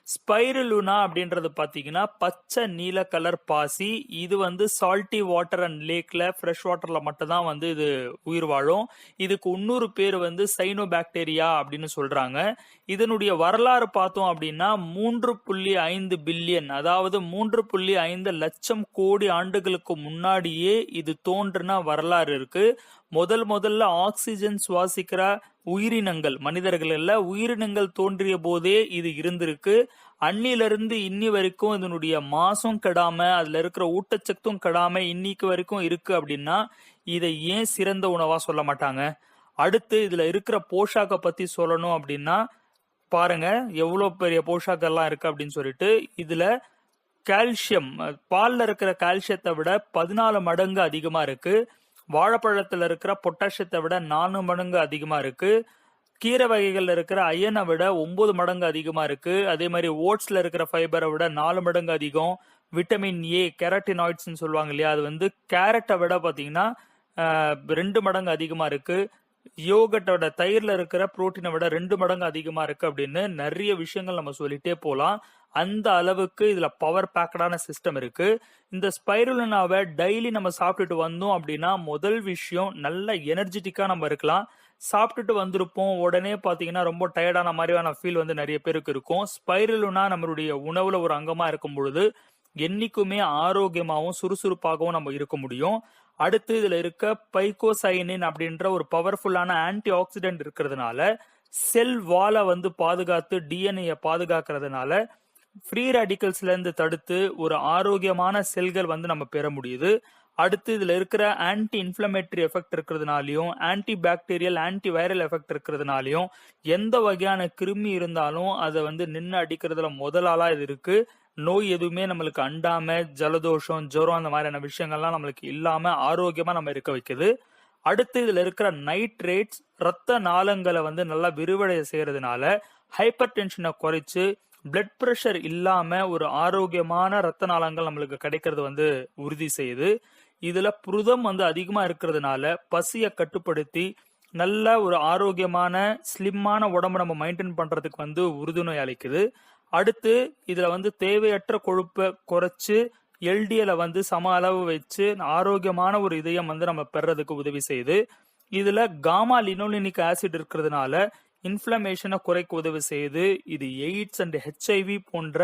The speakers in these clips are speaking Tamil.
ஸ்பைருலுனா அப்படின்றது பாத்தீங்கன்னா பச்சை நீல கலர் பாசி. இது வந்து சால்ட்டி வாட்டர் அண்ட் லேக்ல ஃப்ரெஷ் வாட்டர்ல மட்டும் தான் வந்து இது உயிர் வாழும். இதுக்கு இன்னொரு பேர் வந்து சைனோபாக்டீரியா அப்படின்னு சொல்றாங்க. இதனுடைய வரலாறு பார்த்தோம் அப்படின்னா 3.5 பில்லியன், அதாவது 3.5 லட்சம் கோடி ஆண்டுகளுக்கு முன்னாடியே இது தோன்றின வரலாறு இருக்கு. முதல்ல ஆக்சிஜன் சுவாசிக்கிற உயிரினங்கள், மனிதர்கள் இல்ல, உயிரினங்கள் தோன்றிய போதே இது இருந்திருக்கு. அன்னிலிருந்து இன்னி வரைக்கும் இதனுடைய மாசம் கெடாம, அதுல இருக்கிற ஊட்டச்சத்தும் கெடாம இன்னைக்கு வரைக்கும் இருக்கு. அப்படின்னா இதை ஏன் சிறந்த உணவா சொல்ல மாட்டாங்க? அடுத்து இதுல இருக்கிற போஷாக்க பத்தி சொல்லணும் அப்படின்னா பாருங்க எவ்வளவு பெரிய போஷாக்கெல்லாம் இருக்கு அப்படின்னு சொல்லிட்டு. இதுல கால்சியம், பால்ல இருக்கிற கால்சியத்தை விட 14 மடங்கு அதிகமா இருக்கு. வாழைப்பழத்துல இருக்கிற பொட்டாசியத்தை விட 4 மடங்கு அதிகமா இருக்கு. கீரை வகைகள்ல இருக்கிற அயனை விட 9 மடங்கு அதிகமா இருக்கு. அதே மாதிரி ஓட்ஸ்ல இருக்கிற ஃபைபரை விட 4 மடங்கு அதிகம். விட்டமின் ஏ, கெரட்டினாய்ட்ஸ் சொல்லுவாங்க இல்லையா, அது வந்து கேரட்டை விட பாத்தீங்கன்னா 2 மடங்கு அதிகமா இருக்கு. யோகட்டோட தயிர்ல இருக்கிற புரோட்டீனை விட 2 மடங்கு அதிகமா இருக்கு அப்படின்னு நிறைய விஷயங்கள் நம்ம சொல்லிட்டே போலாம். அந்த அளவுக்கு இதுல பவர் பேக்கடான சிஸ்டம் இருக்கு. இந்த ஸ்பைருலினாவை டெய்லி நம்ம சாப்பிட்டுட்டு வந்தோம் அப்படின்னா முதல் விஷயம் நல்ல எனர்ஜெட்டிக்கா நம்ம இருக்கலாம். சாப்பிட்டுட்டு வந்திருப்போம், உடனே பாத்தீங்கன்னா ரொம்ப டயர்டான மாதிரியான ஃபீல் வந்து நிறைய பேருக்கு இருக்கும். ஸ்பைருலினா நம்மளுடைய உணவுல ஒரு அங்கமா இருக்கும் பொழுது என்னைக்குமே ஆரோக்கியமாகவும் சுறுசுறுப்பாகவும் நம்ம இருக்க முடியும். அடுத்து இதுல இருக்க பைகோசைனின் அப்படின்ற ஒரு பவர்ஃபுல்லான ஆன்டி ஆக்சிடென்ட் இருக்கிறதுனால செல் வாலை வந்து பாதுகாத்து டிஎன்ஏ பாதுகாக்கிறதுனால ஃப்ரீ ரேடிக்கல்ஸ்ல இருந்து தடுத்து ஒரு ஆரோக்கியமான செல்கள் வந்து நம்ம பெற முடியுது. அடுத்து இதுல இருக்கிற ஆன்டி இன்ஃபிளமேட்டரி எஃபெக்ட் இருக்கிறதுனாலையும் anti bacterial anti viral effect இருக்கிறதுனாலையும் எந்த வகையான கிருமி இருந்தாலும் அதை வந்து நின்று அடிக்கிறதுல முதலாளா இது இருக்கு. நோய் எதுவுமே நம்மளுக்கு அண்டாம ஜலதோஷம், ஜுரம் அந்த மாதிரியான விஷயங்கள்லாம் நம்மளுக்கு இல்லாம ஆரோக்கியமா நம்ம இருக்க வைக்குது. அடுத்து இதுல இருக்கிற நைட்ரேட்ஸ் ரத்த நாளங்களை வந்து நல்லா விரிவடைய செய்யறதுனால ஹைப்பர் டென்ஷனை குறைச்சு பிளட் பிரஷர் இல்லாம ஒரு ஆரோக்கியமான ரத்த நாளங்கள் நம்மளுக்கு கிடைக்கிறது வந்து உறுதி செய்யுது. இதுல புரதம் வந்து அதிகமா இருக்கிறதுனால பசியை கட்டுப்படுத்தி நல்ல ஒரு ஆரோக்கியமான ஸ்லிம்மான உடம்பு நம்ம மெயின்டைன் பண்றதுக்கு வந்து உறுதுணை அளிக்குது. அடுத்து இதுல வந்து தேவையற்ற கொழுப்பை குறைச்சு எல்டிஎல வந்து சம அளவு வச்சு ஆரோக்கியமான ஒரு இதயம் வந்து நம்ம பெறதுக்கு உதவி செய்யுது. இதுல காமா லினோலினிக் ஆசிட் இருக்கிறதுனால இன்ஃபிளமேஷனை குறைக்க உதவி செய்யுது. இது எய்ட்ஸ் அண்ட் ஹெச்ஐவி போன்ற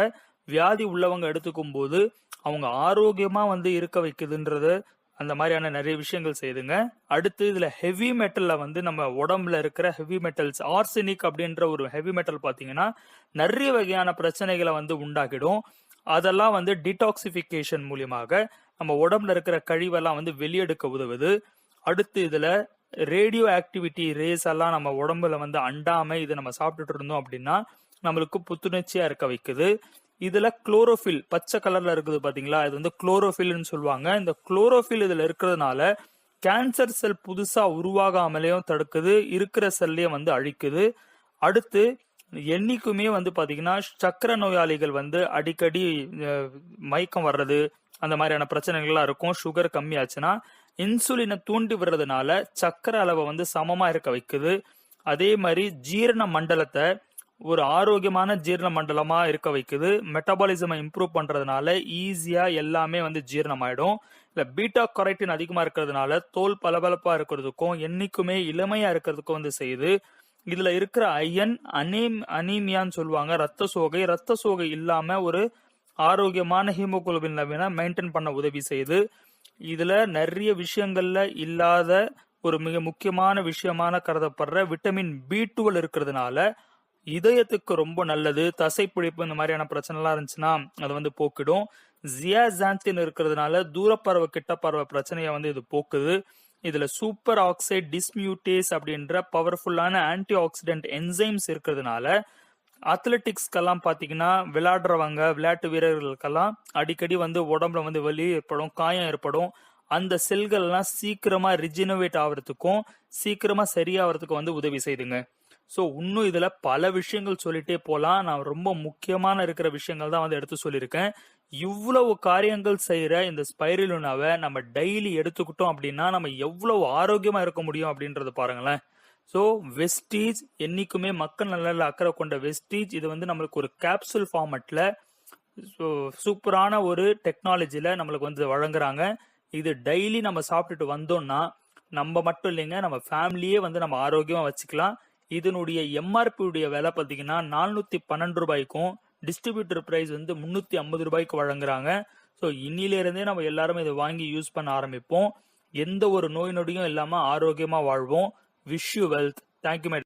வியாதி உள்ளவங்க எடுத்துக்கும் போது அவங்க ஆரோக்கியமா வந்து இருக்க வைக்குதுன்றது அந்த மாதிரியான நிறைய விஷயங்கள் செய்யுதுங்க. அடுத்து இதுல ஹெவி மெட்டல்ல வந்து நம்ம உடம்புல இருக்கிற ஹெவி மெட்டல்ஸ், ஆர்சனிக் அப்படின்ற ஒரு ஹெவி மெட்டல் பாத்தீங்கன்னா நிறைய வகையான பிரச்சனைகளை வந்து உண்டாக்கிடும். அதெல்லாம் வந்து டிடாக்சிபிகேஷன் மூலியமாக நம்ம உடம்புல இருக்கிற கழிவெல்லாம் வந்து வெளியெடுக்க உதவுது. அடுத்து இதுல ரேடியோ ஆக்டிவிட்டி ரேஸ் எல்லாம் நம்ம உடம்புல வந்து அண்டாம இதை நம்ம சாப்பிட்டுட்டு இருந்தோம் அப்படின்னா நம்மளுக்கு புத்துணர்ச்சியா இருக்க வைக்குது. இதுல குளோரோஃபில் பச்சை கலர்ல இருக்குது பாத்தீங்களா, இது வந்து குளோரோஃபில்னு சொல்லுவாங்க. இந்த குளோரோஃபில் இதுல இருக்கிறதுனால கேன்சர் செல் புதுசா உருவாகாமலேயும் தடுக்குது, இருக்கிற செல்லையும் வந்து அழிக்குது. அடுத்து என்னைக்குமே வந்து பாத்தீங்கன்னா சக்கரை நோயாளிகள் வந்து அடிக்கடி மயக்கம் வர்றது அந்த மாதிரியான பிரச்சனைகள்லாம் இருக்கும். சுகர் கம்மியாச்சுன்னா இன்சுலினை தூண்டி விடுறதுனால சக்கரை அளவை வந்து சமமா இருக்க வைக்குது. அதே மாதிரி ஜீரண மண்டலத்தை ஒரு ஆரோக்கியமான ஜீரண மண்டலமா இருக்க வைக்குது. மெட்டபாலிசமை இம்ப்ரூவ் பண்றதுனால ஈஸியா எல்லாமே வந்து ஜீரணம் ஆயிடும். இல்ல பீட்டா கரைட்டின் அதிகமா இருக்கிறதுனால தோல் பளபளப்பா இருக்கிறதுக்கும் என்னைக்குமே இளமையா இருக்கிறதுக்கும் வந்து செய்யுது. இதுல இருக்கிற அயன் அனீமியான்னு சொல்லுவாங்க, ரத்த சோகை இல்லாம ஒரு ஆரோக்கியமான ஹீமோகுளோபின் லெவலை மெயின்டைன் பண்ண உதவி செய்யுது. இதுல நிறைய விஷயங்கள்ல இல்லாத ஒரு மிக முக்கியமான விஷயமான கருதப்படுற விட்டமின் B12 இருக்கிறதுனால இதயத்துக்கு ரொம்ப நல்லது. தசைப்பிடிப்பு இந்த மாதிரியான பிரச்சனை எல்லாம் இருந்துச்சுன்னா அது வந்து போக்கிடும். ஜியாசாந்தின் இருக்கிறதுனால தூரப்பறவை கிட்ட பறவை பிரச்சனையை வந்து இது போக்குது. இதுல சூப்பர் ஆக்சைடு டிஸ்மியூட்டேஸ் அப்படின்ற பவர்ஃபுல்லான ஆன்டி ஆக்சிடென்ட் என்சைம்ஸ் இருக்கிறதுனால அத்லெட்டிக்ஸ்க்கெல்லாம் பாத்தீங்கன்னா விளையாட்டு வீரர்களுக்கெல்லாம் அடிக்கடி வந்து உடம்புல வந்து வலி ஏற்படும், காயம் ஏற்படும். அந்த செல்கள் எல்லாம் சீக்கிரமா ரிஜினோவேட் ஆகிறதுக்கும் சீக்கிரமா சரியாகிறதுக்கும் வந்து உதவி செய்துங்க. ஸோ இன்னும் இதுல பல விஷயங்கள் சொல்லிட்டே போலாம். நான் ரொம்ப முக்கியமான இருக்கிற விஷயங்கள் தான் வந்து எடுத்து சொல்லியிருக்கேன். இவ்வளவு காரியங்கள் செய்யற இந்த ஸ்பைருலினாவை நம்ம டெய்லி எடுத்துக்கிட்டோம் அப்படின்னா நம்ம எவ்வளவு ஆரோக்கியமா இருக்க முடியும் அப்படின்றது பாருங்களேன். ஸோ வெஸ்டீஜ் என்னைக்குமே மக்கள் நலனில் அக்கறை கொண்ட வெஸ்டீஜ் இது வந்து நம்மளுக்கு ஒரு கேப்சூல் ஃபார்மட்டில் ஸோ சூப்பரான ஒரு டெக்னாலஜியில் நம்மளுக்கு வந்து வழங்குறாங்க. இது டெய்லி நம்ம சாப்பிட்டுட்டு வந்தோம்னா நம்ம மட்டும் இல்லைங்க, நம்ம ஃபேமிலியே வந்து நம்ம ஆரோக்கியமாக வச்சுக்கலாம். இதனுடைய எம்ஆர்பியுடைய விலை பார்த்தீங்கன்னா 412 ரூபாய்க்கும் டிஸ்ட்ரிபியூட்டர் ப்ரைஸ் வந்து 350 ரூபாய்க்கு வழங்குறாங்க. ஸோ இன்னிலிருந்தே நம்ம எல்லாரும் இதை வாங்கி யூஸ் பண்ண ஆரம்பிப்போம். எந்த ஒரு நோய் நொடியும் இல்லாமல் ஆரோக்கியமாக வாழ்வோம். Wish you wealth. Thank you my